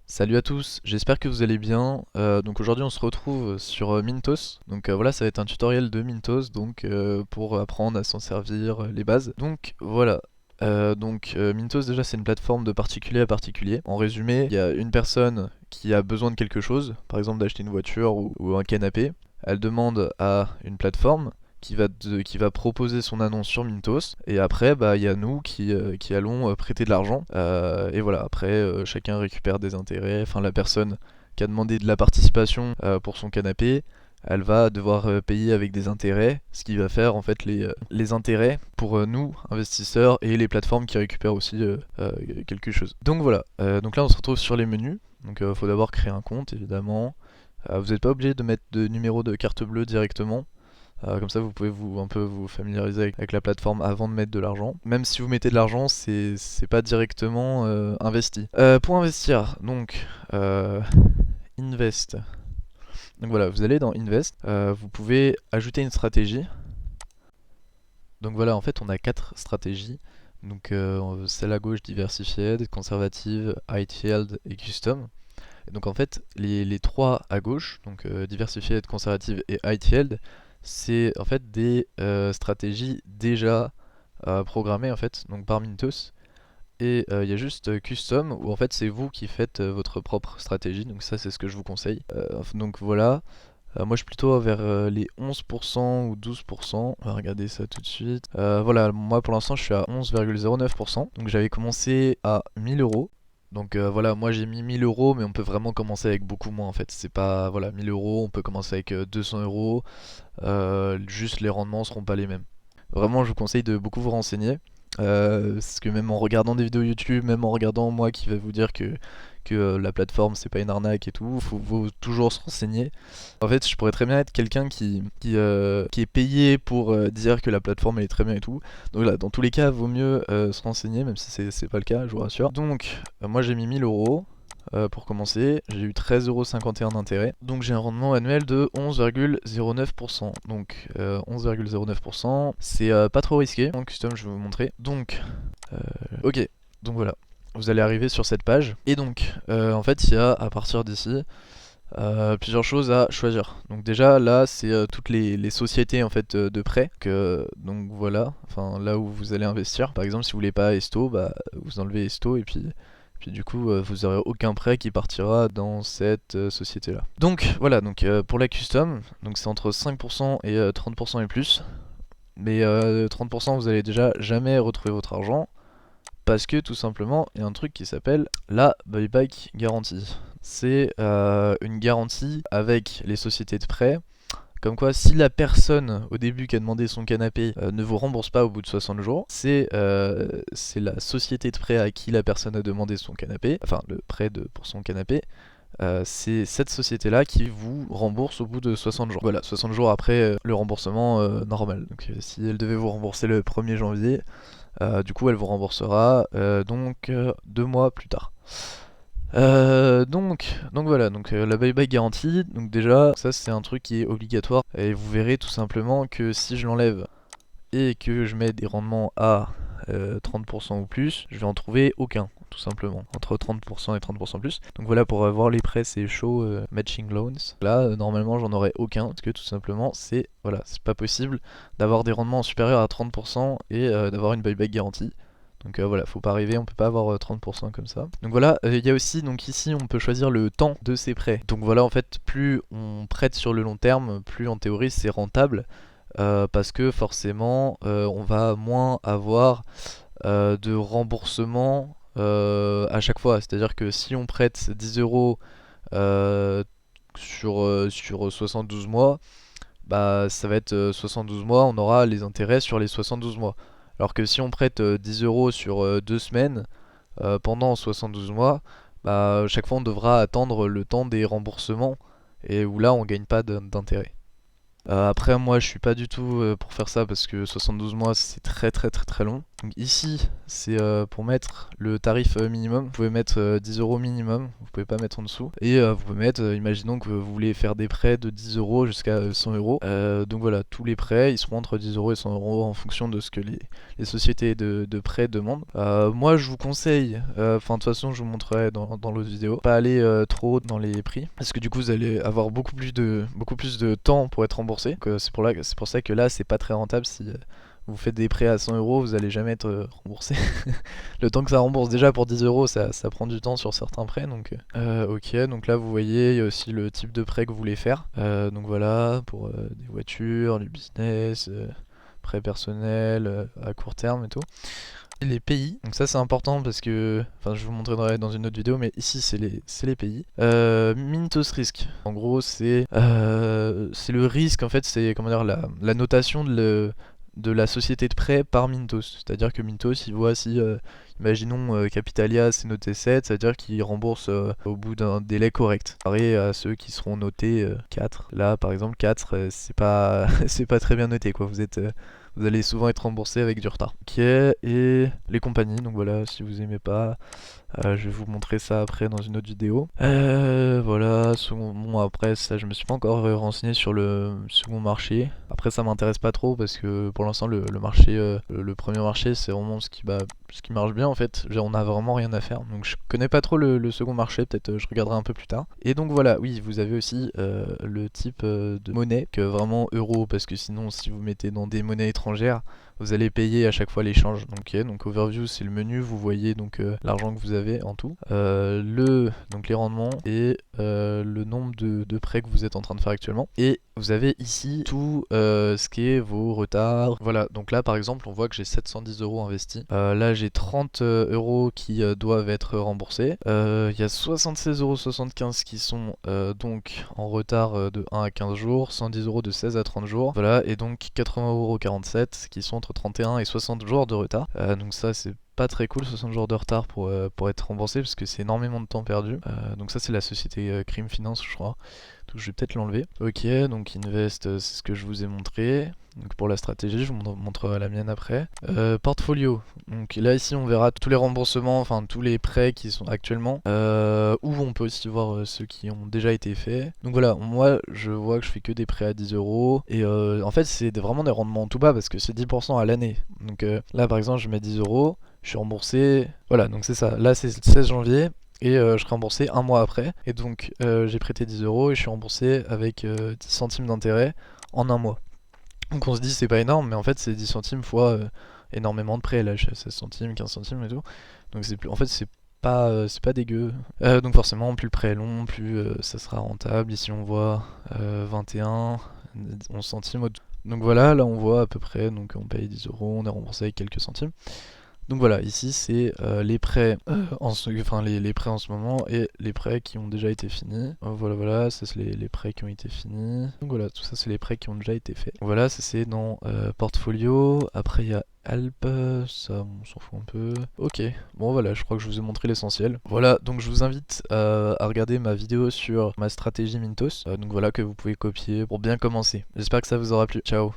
Salut à tous, j'espère que vous allez bien. Donc aujourd'hui on se retrouve sur Mintos. Donc voilà, ça va être un tutoriel de Mintos pour apprendre à s'en servir, les bases. Donc voilà. Mintos déjà c'est une plateforme de particulier à particulier. En résumé, il y a une personne qui a besoin de quelque chose, par exemple d'acheter une voiture ou un canapé. Elle demande à une plateforme qui va proposer son annonce sur Mintos. Et après, bah, il y a nous qui allons prêter de l'argent. Et voilà, après, chacun récupère des intérêts. Enfin, la personne qui a demandé de la participation pour son canapé, elle va devoir payer avec des intérêts, ce qui va faire en fait les intérêts pour nous, investisseurs, et les plateformes qui récupèrent aussi quelque chose. Donc voilà, donc là on se retrouve sur les menus. Donc il faut d'abord créer un compte évidemment. Vous n'êtes pas obligé de mettre de numéro de carte bleue directement. Comme ça vous pouvez un peu vous familiariser avec la plateforme avant de mettre de l'argent. Même si vous mettez de l'argent, c'est pas directement investi. Pour investir, euh, Invest. Donc voilà, vous allez dans Invest, vous pouvez ajouter une stratégie. Donc voilà, en fait on a 4 stratégies. Celle à gauche, Diversified, Conservative, High Yield et Custom. Et donc en fait les 3 à gauche, Diversified, Conservative et High Yield, c'est en fait des stratégies déjà programmées en fait, donc par Mintos. Et il y a juste Custom où en fait c'est vous qui faites votre propre stratégie, donc ça c'est ce que je vous conseille. Donc voilà, moi je suis plutôt vers les 11% ou 12%, on va regarder ça tout de suite. Voilà, moi pour l'instant je suis à 11,09%, donc j'avais commencé à 1000 euros. Voilà, moi j'ai mis 1000 euros, mais on peut vraiment commencer avec beaucoup moins en fait. C'est pas, voilà, 1000 euros, on peut commencer avec 200 euros, juste les rendements seront pas les mêmes. Vraiment, je vous conseille de beaucoup vous renseigner. Parce que même en regardant des vidéos YouTube, même en regardant moi qui va vous dire que la plateforme c'est pas une arnaque et tout, faut toujours se renseigner. En fait, je pourrais très bien être quelqu'un qui est payé pour dire que la plateforme elle est très bien et tout. Donc là, dans tous les cas, vaut mieux se renseigner, même si c'est pas le cas, je vous rassure. Moi j'ai mis 1000 euros. Pour commencer, j'ai eu 13,51€ d'intérêt. Donc j'ai un rendement annuel de 11,09%. 11,09%, c'est pas trop risqué. En custom, je vais vous montrer. Euh, ok, donc voilà. Vous allez arriver sur cette page. Et en fait, il y a à partir d'ici plusieurs choses à choisir. Donc déjà là c'est toutes les sociétés en fait de prêt donc voilà, enfin là où vous allez investir. Par exemple si vous voulez pas Esto, bah vous enlevez Esto et puis du coup vous aurez aucun prêt qui partira dans cette société là. Donc voilà, pour la custom, donc c'est entre 5% et 30% et plus. Mais 30% vous allez déjà jamais retrouver votre argent parce que tout simplement il y a un truc qui s'appelle la buyback guarantee. C'est une garantie avec les sociétés de prêt. Comme quoi, si la personne au début qui a demandé son canapé ne vous rembourse pas au bout de 60 jours, c'est la société de prêt à qui la personne a demandé son canapé, enfin le prêt pour son canapé, c'est cette société-là qui vous rembourse au bout de 60 jours. Voilà, 60 jours après le remboursement normal. Donc si elle devait vous rembourser le 1er janvier, du coup elle vous remboursera 2 mois plus tard. Voilà, la buyback garantie, donc déjà ça c'est un truc qui est obligatoire et vous verrez tout simplement que si je l'enlève et que je mets des rendements à 30% ou plus, je vais en trouver aucun, tout simplement, entre 30% et 30% plus. Donc voilà, pour avoir les prêts c'est chaud, matching loans. Là normalement j'en aurais aucun parce que tout simplement c'est pas possible d'avoir des rendements supérieurs à 30% et d'avoir une buyback garantie. Voilà, faut pas arriver, on peut pas avoir 30% comme ça. Donc voilà, il y a aussi, donc ici on peut choisir le temps de ces prêts. Donc voilà, en fait, plus on prête sur le long terme, plus en théorie c'est rentable. Parce que forcément on va moins avoir de remboursement à chaque fois. C'est-à-dire que si on prête 10 euros sur 72 mois, bah ça va être 72 mois, on aura les intérêts sur les 72 mois. Alors que si on prête 10 euros sur 2 semaines pendant 72 mois, bah chaque fois on devra attendre le temps des remboursements et où là on gagne pas d'intérêt. Après moi je suis pas du tout pour faire ça parce que 72 mois c'est très très très très long. Donc ici, c'est pour mettre le tarif minimum. Vous pouvez mettre 10 euros minimum, vous pouvez pas mettre en dessous. Et vous pouvez mettre, imaginons que vous voulez faire des prêts de 10 euros jusqu'à 100 euros. Donc voilà, tous les prêts, ils seront entre 10 euros et 100 euros en fonction de ce que les sociétés de prêts demandent. Moi, je vous conseille, enfin de toute façon, je vous montrerai dans l'autre vidéo, pas aller trop haut dans les prix, parce que du coup, vous allez avoir beaucoup plus de temps pour être remboursé. Donc c'est pour ça que là, c'est pas très rentable si vous faites des prêts à 100 euros, vous allez jamais être remboursé. Le temps que ça rembourse déjà pour 10 euros, ça prend du temps sur certains prêts. Donc, ok, donc là vous voyez, il y a aussi le type de prêt que vous voulez faire. Donc voilà, pour des voitures, du business, prêt personnel, à court terme et tout. Et les pays, donc ça c'est important parce que, enfin je vous montrerai dans une autre vidéo, mais ici c'est les pays. Mintos Risk, en gros c'est le risque, en fait c'est comment dire la notation de la société de prêt par Mintos. C'est-à-dire que Mintos, il voit si, imaginons Capitalia c'est noté 7, ça veut dire qu'il rembourse au bout d'un délai correct. Comparé à ceux qui seront notés 4. Là par exemple 4, c'est pas, c'est pas très bien noté quoi, vous allez souvent être remboursé avec du retard. Ok, et les compagnies, donc voilà, si vous aimez pas, je vais vous montrer ça après dans une autre vidéo. Voilà, bon après ça je me suis pas encore renseigné sur le second marché. Après ça m'intéresse pas trop parce que pour l'instant le marché, le premier marché c'est vraiment ce qui marche bien en fait. Genre, on a vraiment rien à faire. Donc je connais pas trop le second marché, peut-être je regarderai un peu plus tard. Et donc voilà, oui vous avez aussi le type de monnaie, que vraiment euro, parce que sinon si vous mettez dans des monnaies étrangères, vous allez payer à chaque fois l'échange. Donc overview c'est le menu, vous voyez donc l'argent que vous avez en tout, donc les rendements et le nombre de prêts que vous êtes en train de faire actuellement. Et vous avez ici tout ce qui est vos retards. Voilà, donc là par exemple on voit que j'ai 710 euros investis. Là j'ai 30 euros qui doivent être remboursés. Il y a 76,75 € qui sont donc en retard de 1 à 15 jours, 110 euros de 16 à 30 jours. Voilà, et donc 80,47 € qui sont entre 31 et 60 jours de retard. Donc ça c'est pas très cool, 60 jours de retard pour être remboursé, parce que c'est énormément de temps perdu. Donc ça c'est la société Crime Finance je crois. Donc je vais peut-être l'enlever. Ok, donc Invest, c'est ce que je vous ai montré. Donc pour la stratégie, je vous montrerai la mienne après. Portfolio. Donc là ici on verra tous les remboursements, enfin tous les prêts qui sont actuellement. Ou on peut aussi voir ceux qui ont déjà été faits. Donc voilà, moi je vois que je fais que des prêts à 10 euros. Et en fait c'est vraiment des rendements tout bas parce que c'est 10% à l'année. Donc là par exemple je mets 10 euros, je suis remboursé. Voilà, donc c'est ça. Là c'est le 16 janvier. Et je serai remboursé un mois après. Et donc j'ai prêté 10 euros et je suis remboursé avec 10 centimes d'intérêt en un mois. Donc on se dit c'est pas énorme, mais en fait c'est 10 centimes fois énormément de prêts. Là je suis à 16 centimes, 15 centimes et tout. Donc en fait c'est pas dégueu. Donc forcément plus le prêt est long, plus ça sera rentable. Ici on voit 21, 11 centimes. Donc voilà, là on voit à peu près, donc on paye 10 euros, on est remboursé avec quelques centimes. Donc voilà, ici c'est les prêts les prêts en ce moment et les prêts qui ont déjà été finis. Voilà, ça c'est les prêts qui ont été finis. Donc voilà, tout ça c'est les prêts qui ont déjà été faits. Voilà, ça c'est dans portfolio. Après il y a Alp, ça on s'en fout un peu. Ok, bon voilà, je crois que je vous ai montré l'essentiel. Voilà, donc je vous invite à regarder ma vidéo sur ma stratégie Mintos. Donc voilà, que vous pouvez copier pour bien commencer. J'espère que ça vous aura plu. Ciao.